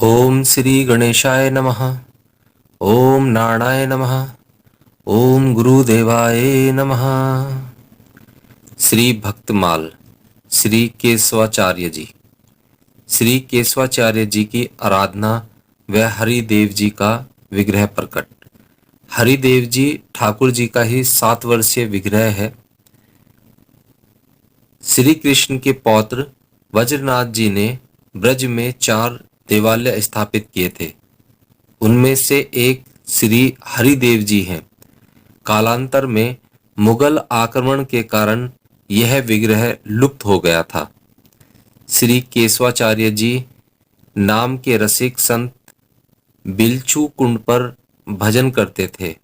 ओम श्री गणेशाय नमः। ओम नारायणाय नमः। ओम गुरुदेवाय नमः। श्री भक्तमाल श्री केशवाचार्य जी। श्री केशवाचार्य जी की आराधना व हरिदेव जी का विग्रह प्रकट। हरिदेव जी ठाकुर जी का ही 7 वर्षीय विग्रह है। श्री कृष्ण के पौत्र वज्रनाथ जी ने ब्रज में 4 देवालय स्थापित किए थे। उनमें से एक श्री हरिदेव जी हैं। कालांतर में मुगल आक्रमण के कारण यह विग्रह लुप्त हो गया था। श्री केशवाचार्य जी नाम के रसिक संत बिलचू कुंड पर भजन करते थे।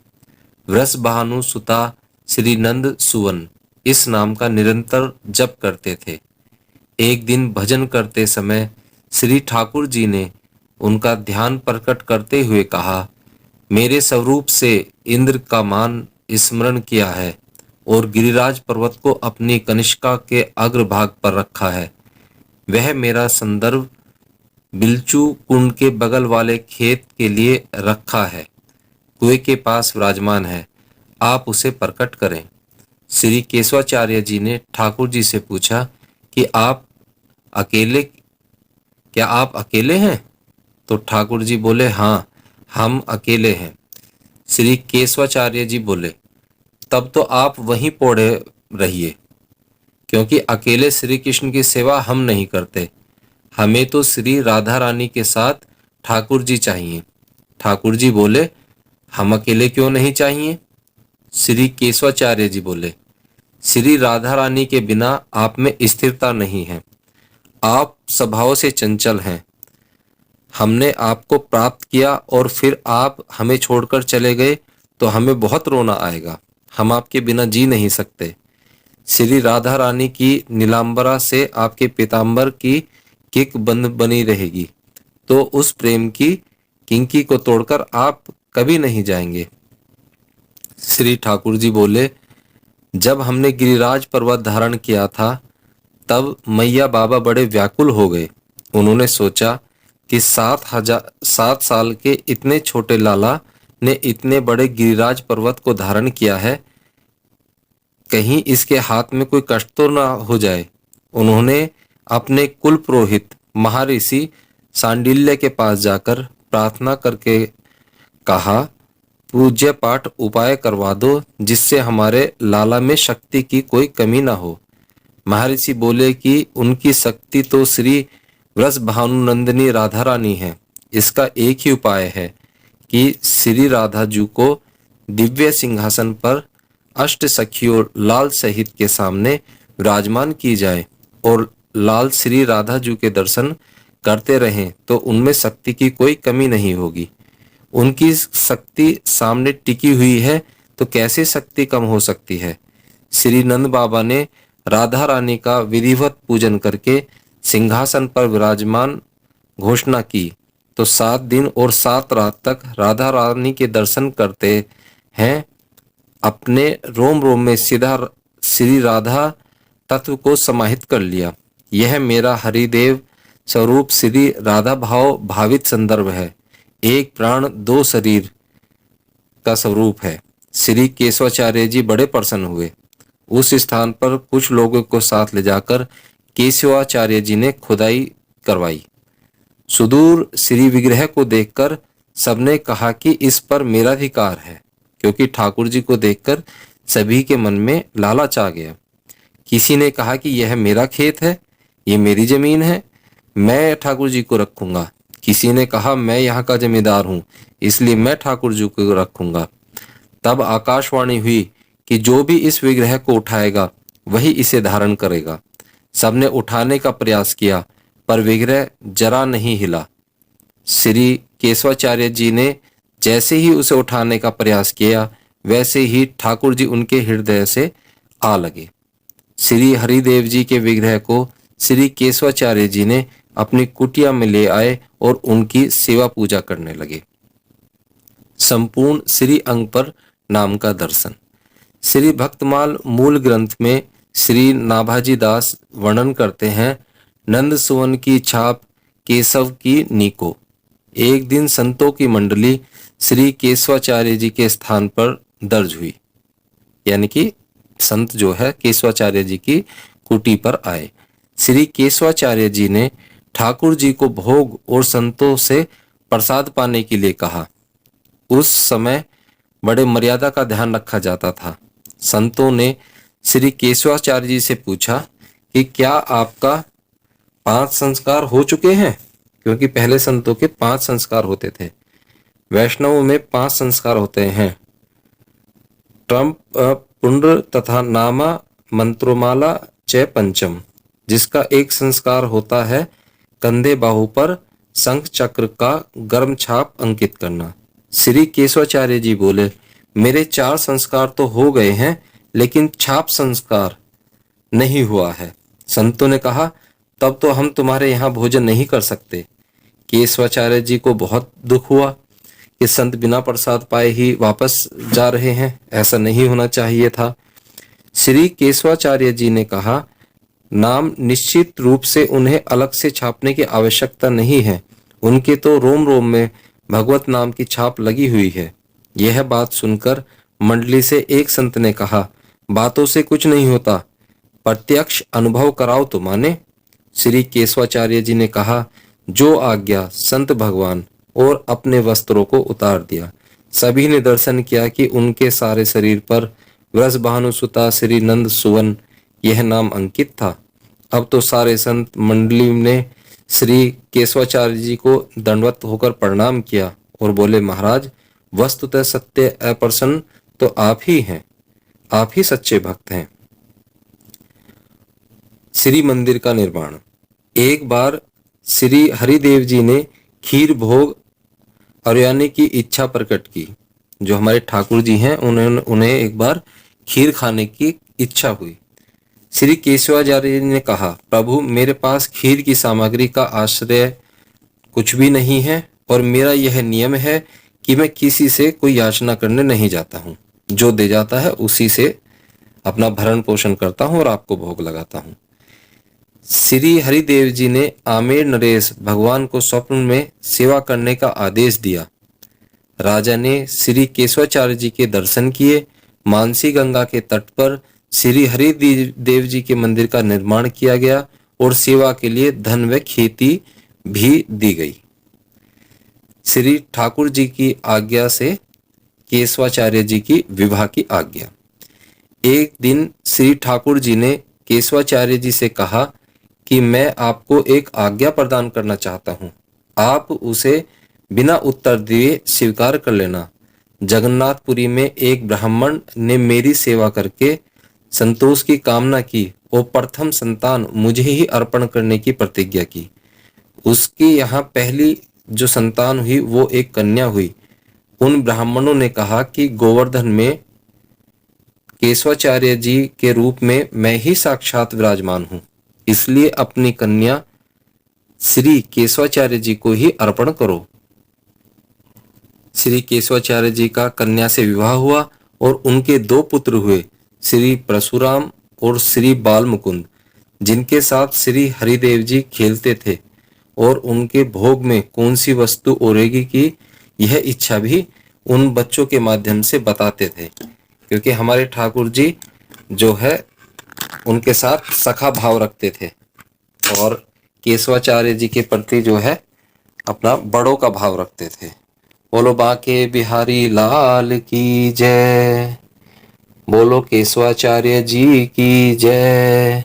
वृषभानु सुता श्री नंद सुवन इस नाम का निरंतर जप करते थे। एक दिन भजन करते समय श्री ठाकुर जी ने उनका ध्यान प्रकट करते हुए कहा, मेरे स्वरूप से इंद्र का मान स्मरण किया है और गिरिराज पर्वत को अपनी कनिष्का के अग्रभाग पर रखा है। वह मेरा संदर्भ बिलचू कुंड के बगल वाले खेत के लिए रखा है, कुएं के पास विराजमान है, आप उसे प्रकट करें। श्री केशवाचार्य जी ने ठाकुर जी से पूछा कि आप अकेले हैं? तो ठाकुर जी बोले, हाँ, हम अकेले हैं। श्री केशवाचार्य जी बोले, तब तो आप वहीं पौड़े रहिए, क्योंकि अकेले श्री कृष्ण की सेवा हम नहीं करते। हमें तो श्री राधा रानी के साथ ठाकुर जी चाहिए। ठाकुर जी बोले, हम अकेले क्यों नहीं चाहिए? श्री केशवाचार्य जी बोले, श्री राधा रानी के बिना आप में स्थिरता नहीं है। आप स्वभाव से चंचल हैं। हमने आपको प्राप्त किया और फिर आप हमें छोड़कर चले गए तो हमें बहुत रोना आएगा। हम आपके बिना जी नहीं सकते। श्री राधा रानी की नीलांबरा से आपके पीतांबर की किक बंद बनी रहेगी, तो उस प्रेम की किंकी को तोड़कर आप कभी नहीं जाएंगे। श्री ठाकुर जी बोले, जब हमने गिरिराज पर्वत धारण किया था तब मैया बाबा बड़े व्याकुल हो गए। उन्होंने सोचा कि 7 साल के इतने छोटे लाला ने इतने बड़े गिरिराज पर्वत को धारण किया है, कहीं इसके हाथ में कोई कष्ट तो ना हो जाए। उन्होंने अपने कुल पुरोहित महर्षि सांडिल्य के पास जाकर प्रार्थना करके कहा, पूज्य पाठ उपाय करवा दो जिससे हमारे लाला में शक्ति की कोई कमी ना हो। महर्षि बोले कि उनकी शक्ति तो श्री वृषभानुनंदिनी राधा रानी है। इसका एक ही उपाय है कि श्री राधा जी को दिव्य सिंहासन पर अष्ट सखियों लाल सहित के सामने विराजमान की जाए और लाल श्री राधा जी के दर्शन करते रहें तो उनमें शक्ति की कोई कमी नहीं होगी। उनकी शक्ति सामने टिकी हुई है तो कैसे शक्ति कम हो सकती है। श्री नंद बाबा ने राधा रानी का विधिवत पूजन करके सिंहासन पर विराजमान घोषणा की तो 7 दिन और 7 रात तक राधा रानी के दर्शन करते हैं। अपने रोम रोम में सीधा श्री राधा तत्व को समाहित कर लिया। यह मेरा हरिदेव स्वरूप श्री राधा भाव भावित संदर्भ है। एक प्राण 2 शरीर का स्वरूप है। श्री केशवाचार्य जी बड़े प्रसन्न हुए। उस स्थान पर कुछ लोगों को साथ ले जाकर केशवाचार्य जी ने खुदाई करवाई। सुदूर श्री विग्रह को देखकर सबने कहा कि इस पर मेरा अधिकार है, क्योंकि ठाकुर जी को देखकर सभी के मन में लालच आ गया। किसी ने कहा कि यह मेरा खेत है, ये मेरी जमीन है, मैं ठाकुर जी को रखूंगा। किसी ने कहा मैं यहाँ का जमींदार हूँ, इसलिए मैं ठाकुर जी को रखूंगा। तब आकाशवाणी हुई कि जो भी इस विग्रह को उठाएगा वही इसे धारण करेगा। सबने उठाने का प्रयास किया पर विग्रह जरा नहीं हिला। श्री केशवाचार्य जी ने जैसे ही उसे उठाने का प्रयास किया वैसे ही ठाकुर जी उनके हृदय से आ लगे। श्री हरिदेव जी के विग्रह को श्री केशवाचार्य जी ने अपनी कुटिया में ले आए और उनकी सेवा पूजा करने लगे। संपूर्ण श्री अंग पर नाम का दर्शन। श्री भक्तमाल मूल ग्रंथ में श्री नाभाजी दास वर्णन करते हैं, नंद सुवन की छाप केशव की नीको। एक दिन संतों की मंडली श्री केशवाचार्य जी के स्थान पर दर्ज हुई, यानी कि संत जो है केशवाचार्य जी की कुटी पर आए। श्री केशवाचार्य जी ने ठाकुर जी को भोग और संतों से प्रसाद पाने के लिए कहा। उस समय बड़े मर्यादा का ध्यान रखा जाता था। संतों ने श्री केशवाचार्य जी से पूछा कि क्या आपका 5 संस्कार हो चुके हैं, क्योंकि पहले संतों के 5 संस्कार होते थे। वैष्णवों में 5 संस्कार होते हैं, पुंड्र तथा नामा मंत्रोमाला च पंचम, जिसका एक संस्कार होता है कंधे बाहु पर शंख चक्र का गर्म छाप अंकित करना। श्री केशवाचार्य जी बोले, मेरे 4 संस्कार तो हो गए हैं, लेकिन छाप संस्कार नहीं हुआ है। संतों ने कहा, तब तो हम तुम्हारे यहाँ भोजन नहीं कर सकते। केशवाचार्य जी को बहुत दुख हुआ कि संत बिना प्रसाद पाए ही वापस जा रहे हैं, ऐसा नहीं होना चाहिए था। श्री केशवाचार्य जी ने कहा, नाम निश्चित रूप से उन्हें अलग से छापने की आवश्यकता नहीं है, उनके तो रोम रोम में भगवत नाम की छाप लगी हुई है। यह बात सुनकर मंडली से एक संत ने कहा, बातों से कुछ नहीं होता, प्रत्यक्ष अनुभव कराओ तो माने। श्री केशवाचार्य जी ने कहा, जो आज्ञा संत भगवान, और अपने वस्त्रों को उतार दिया। सभी ने दर्शन किया कि उनके सारे शरीर पर वृषभानुसुता श्री नंद सुवन यह नाम अंकित था। अब तो सारे संत मंडली ने श्री केशवाचार्य जी को दंडवत होकर प्रणाम किया और बोले, महाराज, वस्तुतः सत्य अप्रसन्न तो आप ही हैं, आप ही सच्चे भक्त हैं। श्री मंदिर का निर्माण। एक बार श्री हरिदेव जी ने खीर भोग अर्याने की इच्छा प्रकट की। जो हमारे ठाकुर जी हैं उन्हें एक बार खीर खाने की इच्छा हुई। श्री केशवाचार्य जी ने कहा, प्रभु, मेरे पास खीर की सामग्री का आश्रय कुछ भी नहीं है और मेरा यह नियम है कि मैं किसी से कोई याचना करने नहीं जाता हूँ। जो दे जाता है उसी से अपना भरण पोषण करता हूँ और आपको भोग लगाता हूँ। श्री हरिदेव जी ने आमेर नरेश भगवान को स्वप्न में सेवा करने का आदेश दिया। राजा ने श्री केशवाचार्य जी के दर्शन किए। मानसी गंगा के तट पर श्री हरिदेव जी के मंदिर का निर्माण किया गया और सेवा के लिए धन व खेती भी दी गई। श्री ठाकुर जी की आज्ञा से केशवाचार्य जी की विवाह की आज्ञा। एक दिन श्री ठाकुर जी ने केशवाचार्य जी से कहा कि मैं आपको एक आज्ञा प्रदान करना चाहता हूँ, आप उसे बिना उत्तर दिए स्वीकार कर लेना। जगन्नाथपुरी में एक ब्राह्मण ने मेरी सेवा करके संतोष की कामना की और प्रथम संतान मुझे ही अर्पण करने की प्रतिज्ञा की। उसकी यहाँ पहली जो संतान हुई वो एक कन्या हुई। उन ब्राह्मणों ने कहा कि गोवर्धन में केशवाचार्य जी के रूप में मैं ही साक्षात विराजमान हूँ, इसलिए अपनी कन्या श्री केशवाचार्य जी को ही अर्पण करो। श्री केशवाचार्य जी का कन्या से विवाह हुआ और उनके 2 पुत्र हुए, श्री परशुराम और श्री बाल मुकुंद, जिनके साथ श्री हरिदेव जी खेलते थे और उनके भोग में कौन सी वस्तु ओरेगी की यह इच्छा भी उन बच्चों के माध्यम से बताते थे, क्योंकि हमारे ठाकुर जी जो है उनके साथ सखा भाव रखते थे और केशवाचार्य जी के प्रति जो है अपना बड़ों का भाव रखते थे। बोलो बाके बिहारी लाल की जय, बोलो केशवाचार्य जी की जय।